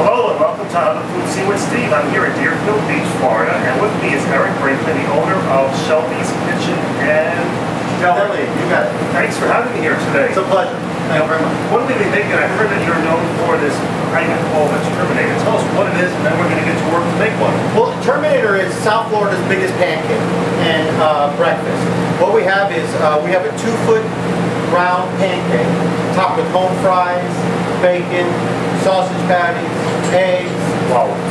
Hello and welcome to How to Food See with Steve. I'm here at Deerfield Beach, Florida, and with me is Erik Brinkmann, the owner of Shelby's Kitchen and Shelby, you got it. Thanks for having me here today. It's a pleasure. Thank you very much. What are we going to be making? I heard that you're known for this item called a Terminator. Tell us what it is, and then we're going to get to work to make one. Well, Terminator is South Florida's biggest pancake and breakfast. What we have is we have a 2-foot round pancake topped with home fries, bacon, sausage patties, eggs,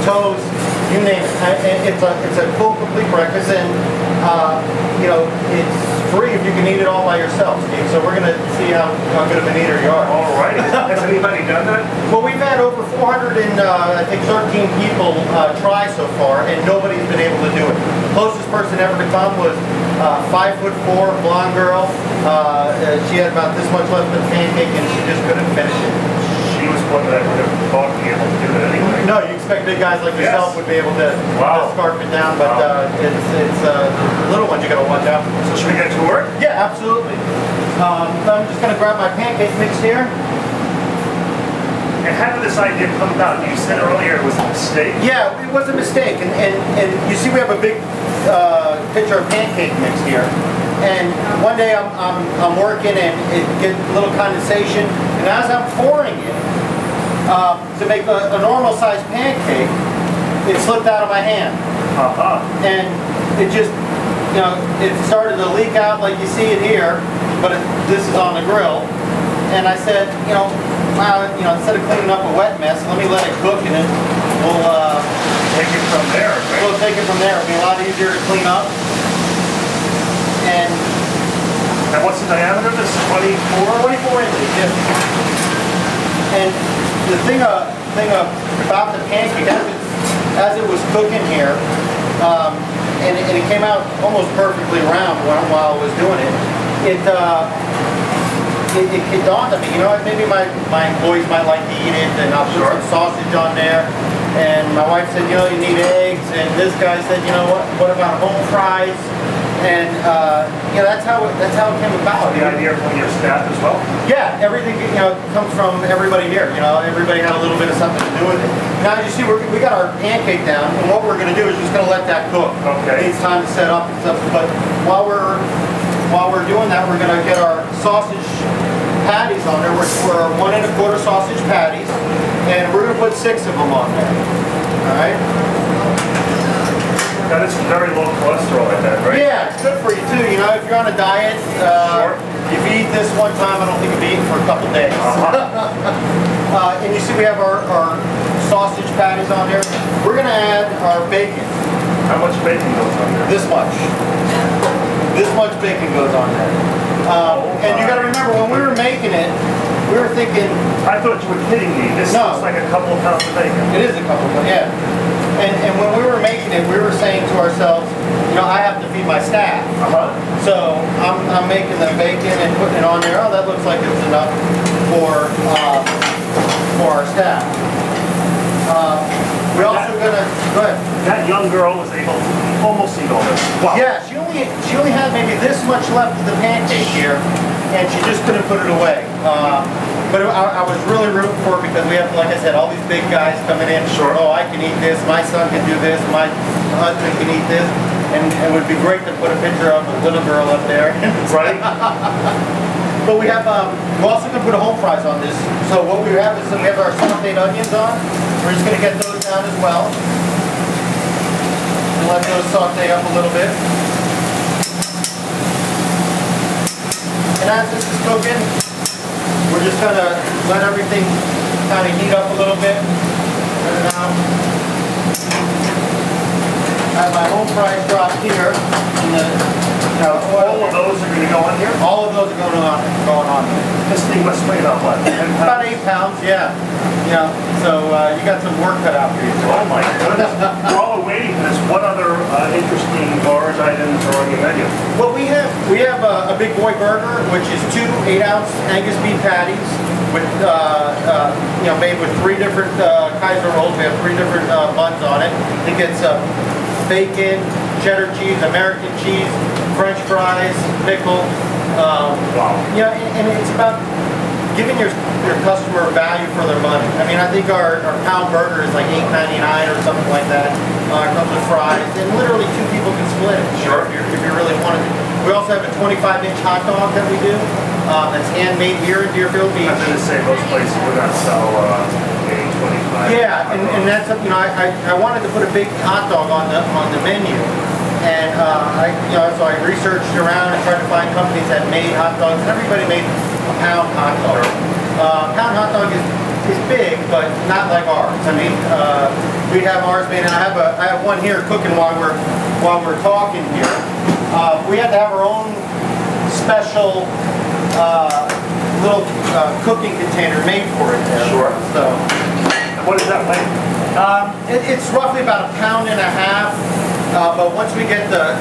toast, you name it. It's a full, complete breakfast, and you know, it's free if you can eat it all by yourself, Steve. So we're going to see how good of an eater you are. All right. Has anybody done that? Well, we've had over 413 people try so far, and nobody's been able to do it. The closest person ever to come was 5'4", blonde girl. She had about this much left of the pancake, and she just couldn't finish it. She was one that I would have thought to be able to do it anyway. No, you expect big guys like yourself would be able to scarf it down, but it's the little ones you got to watch out for. So should we get to work? Yeah, absolutely. I'm just going to grab my pancake mix here. And how did this idea come about? You said earlier it was a mistake. Yeah, it was a mistake, and you see we have a big pitcher of pancake mix here. And one day I'm working and it gets a little condensation, and as I'm pouring it to make a normal sized pancake, it slipped out of my hand. And it just, you know, it started to leak out like you see it here, but this is on the grill. And I said, you know, instead of cleaning up a wet mess, let me let it cook, and then we'll take it from there. Right? We'll take it from there. It'll be a lot easier to clean up. And what's the diameter of this? 24 inches, yes. And the thing about the pancake, as it was cooking here, and it came out almost perfectly round while I was doing it, it dawned on me, you know, maybe my employees might like to eat it, and I'll put some sausage on there. And my wife said, you know, you need eggs, and this guy said, you know what about home fries? And you know, that's how it came about. The idea from your staff as well? Yeah, everything, you know, comes from everybody here. You know, everybody had a little bit of something to do with it. Now, as you see, we got our pancake down, and what we're going to do is just going to let that cook. Okay. It needs time to set up and stuff. But while we're doing that, we're going to get our sausage patties on there. We're 1 1/4 sausage patties, and we're going to put 6 of them on there. All right. That is very low cholesterol like that, right? Yeah, it's good for you too. You know, if you're on a diet, if you eat this one time, I don't think you'll be eating for a couple days. And you see we have our sausage patties on there. We're going to add our bacon. How much bacon goes on there? This much. This much bacon goes on there. And you got to remember, when we were making it, we were thinking... I thought you were kidding me. This looks like a couple of pounds of bacon. It is a couple of pounds, yeah. And when we were making it, we were saying to ourselves, you know, I have to feed my staff. So I'm making the bacon and putting it on there. Oh, that looks like it's enough for our staff. We're also gonna go ahead. That young girl was able to almost eat all this. Wow. Yeah, she only had maybe this much left of the pancake here, and she just couldn't put it away. But I was really rooting for it because we have, like I said, all these big guys coming in. Oh, I can eat this. My son can do this. My husband can eat this. And it would be great to put a picture of a little girl up there. Right. But we have, we're also going to put a home fries on this. So what we have is we have our sauteed onions on. We're just going to get those down as well. And let those saute up a little bit. And as this is cooking, we're just going to let everything kind of heat up a little bit. Let it out. I have my home fries dropped here. All of those are going to go on here? All of those are going on here. This thing must weigh about what? 10 pounds? About 8 pounds, yeah. Yeah. So you got some work cut out for you. Oh my goodness. While we're waiting for this, what other interesting large items are on your menu? Well, we have a big boy burger, which is 2 8-ounce Angus beef patties with you know, made with 3 different Kaiser rolls. We have 3 different buns on it. It gets bacon, cheddar cheese, American cheese, French fries, pickle. Wow. Yeah, and it's about giving your customer value for their money. I mean, I think our pound burger is like $8.99 or something like that. It comes with fries, and literally 2 people can split it. Sure. If you really wanted to. We also have a 25-inch hot dog that we do. That's handmade here in Deerfield Beach. I was going to say most places would not sell a 25. Yeah, and that's you know I wanted to put a big hot dog on the menu, and so I researched around and tried to find companies that made hot dogs. And everybody made a pound hot dog. Pound hot dog is big, but not like ours. I mean, we have ours made, and I have one here cooking while we're talking here. We had to have our own special little cooking container made for it there. Sure. So, what does that weigh? It's roughly about 1.5 pounds. But once we get the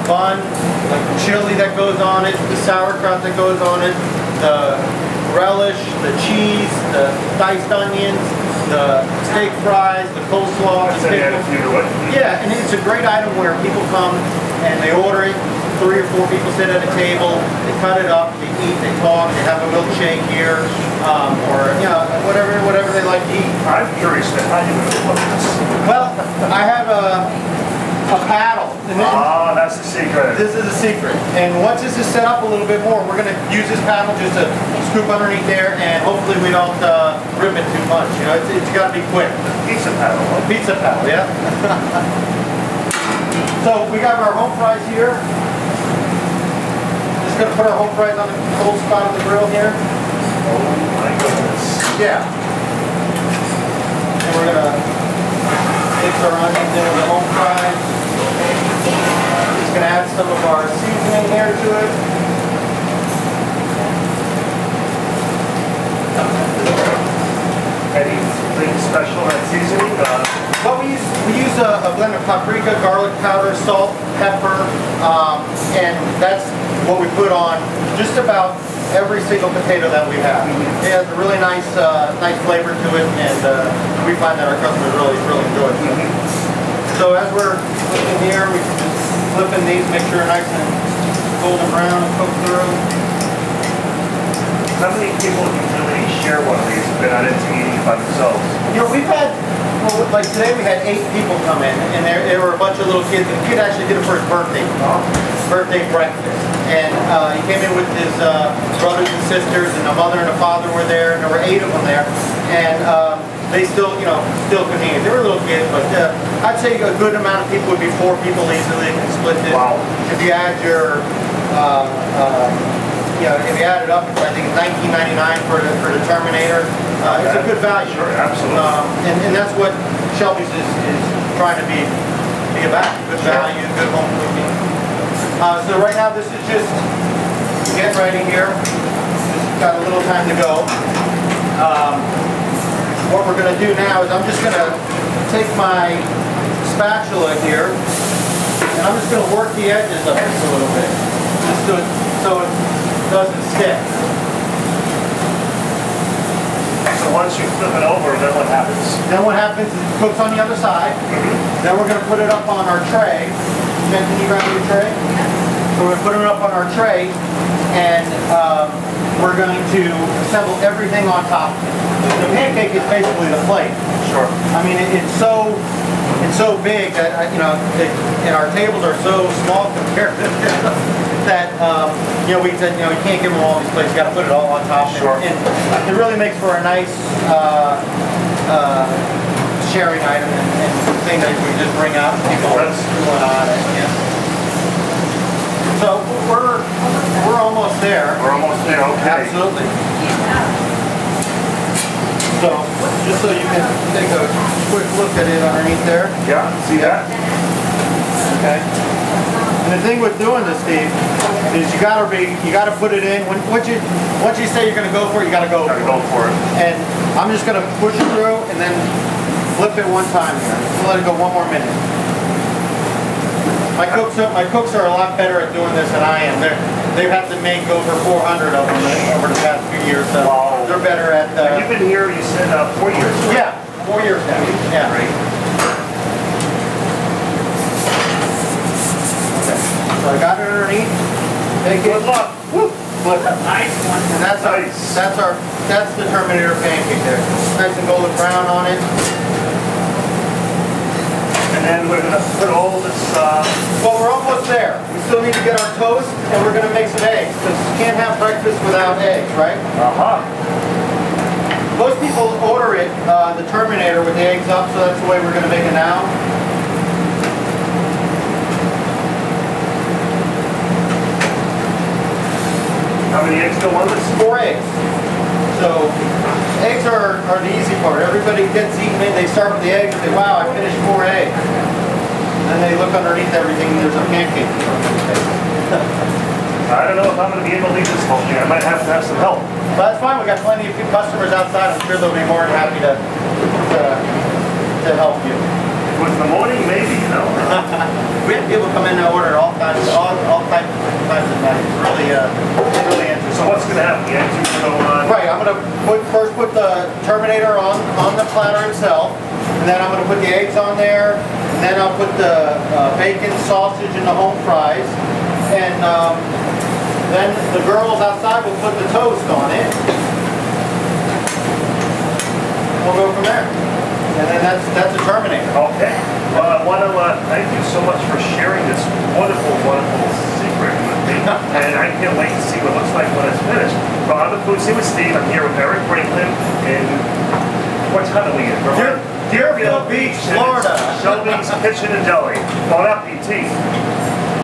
bun, the chili that goes on it, the sauerkraut that goes on it, the relish, the cheese, the diced onions, the steak fries, the coleslaw. That's an added to it. Yeah, and it's a great item where people come and they order it. 3 or 4 people sit at a table, they cut it up, they eat, they talk, they have a milkshake here, or whatever they like to eat. I'm curious to how you would cook this. Well, I have a paddle. That's the secret. This is a secret. And once this is set up a little bit more, we're going to use this paddle just to scoop underneath there, and hopefully we don't rip it too much. You know, it's got to be quick. Pizza paddle. A pizza paddle, yeah. So we got our home fries here. Just going to put our home fries on the cold spot of the grill here. Oh my goodness. Yeah. And we're going to mix our onions in with the home fries. Just going to add some of our seasoning here to it. Anything special on seasoning? Well, we use a blend of paprika, garlic powder, salt, pepper, and that's what we put on just about every single potato that we have. It has a really nice flavor to it, and we find that our customers really enjoy it. So as we're looking here, we just flipping these, make sure they're nice and golden brown and cooked through. How many people usually share one of these if they're not into eating by themselves? You know, we've had, well, like today we had 8 people come in, and there were a bunch of little kids. The kid actually did it for his birthday breakfast. And he came in with his brothers and sisters, and a mother and a father were there, and there were 8 of them there. And they still could eat. They were little kids, but I'd say a good amount of people would be 4 people easily and split this. Wow. If you add your if you add it up, I think it's $19.99 for the Terminator. It's a good value. Sure, absolutely. And that's what Shelby's is trying to be about. Good value, good home cooking. So right now this is just getting ready here. Just got a little time to go. What we're going to do now is I'm just going to take my spatula here and I'm just going to work the edges of it a little bit. Just so it doesn't stick. So once you flip it over, then what happens? Then what happens is it cooks on the other side. Then we're going to put it up on our tray. Can you grab your tray? So we're going to put it up on our tray, and we're going to assemble everything on top. The pancake is basically the plate. Sure. I mean, it's so big that and our tables are so small compared to this that we said we can't give them all these plates. You got to put it all on top. Sure. And it really makes for a nice sharing item and thing that we just bring out and people are going on it. Yeah. So we're almost there. We're almost there. Okay. Absolutely. So, just so you can take a quick look at it underneath there. Yeah, see that? Okay. And the thing with doing this, Steve, is you gotta put it in. Once you say you're gonna go for it, you gotta go. Gotta go for it. And I'm just gonna push it through and then flip it one time here. We'll let it go one more minute. My cooks are a lot better at doing this than I am. They've had to make over 400 of them over the past few years, so wow. They're better at. You've been here, you said 4 years. Right? Yeah, 4 years now. Yeah. Great. Okay. So I got it underneath. Take it. Good luck. Woo. flip it. Nice one. And that's that's the Terminator pancake there. Nice and golden brown on it. And then we're gonna put all this. Well, we're almost there. We still need to get our toast, and we're gonna make some eggs because you can't have breakfast without eggs, right? Most people order it, the Terminator, with the eggs up, so that's the way we're gonna make it now. How many eggs go on this? 4 eggs. So, eggs are the easy part. Everybody gets eaten in, they start with the eggs, and say, wow, I finished 4 eggs. And then they look underneath everything, and there's a pancake. I don't know if I'm going to be able to eat this whole thing. I might have to have some help. But that's fine, we got plenty of customers outside. I'm sure they'll be more than happy to help you. If it was in the morning, maybe, you know. We have people come in and order all types of nights. Really interesting. So what's going to happen? The eggs are going to go on. Right, I'm going to first put the Terminator on the platter itself, and then I'm going to put the eggs on there, and then I'll put the bacon, sausage, and the home fries, and then the girls outside will put the toast on it. We'll go from there. And then that's a Terminator. Okay. Well, I want to thank you so much for sharing this wonderful, wonderful secret with me. And I can't wait to see what it looks like when it's finished. But on the Food Scene with Steve, I'm here with Erik Brinkmann in, what town are we in? Deerfield Beach, Florida. Shelby's Kitchen and Deli. Bon appetit.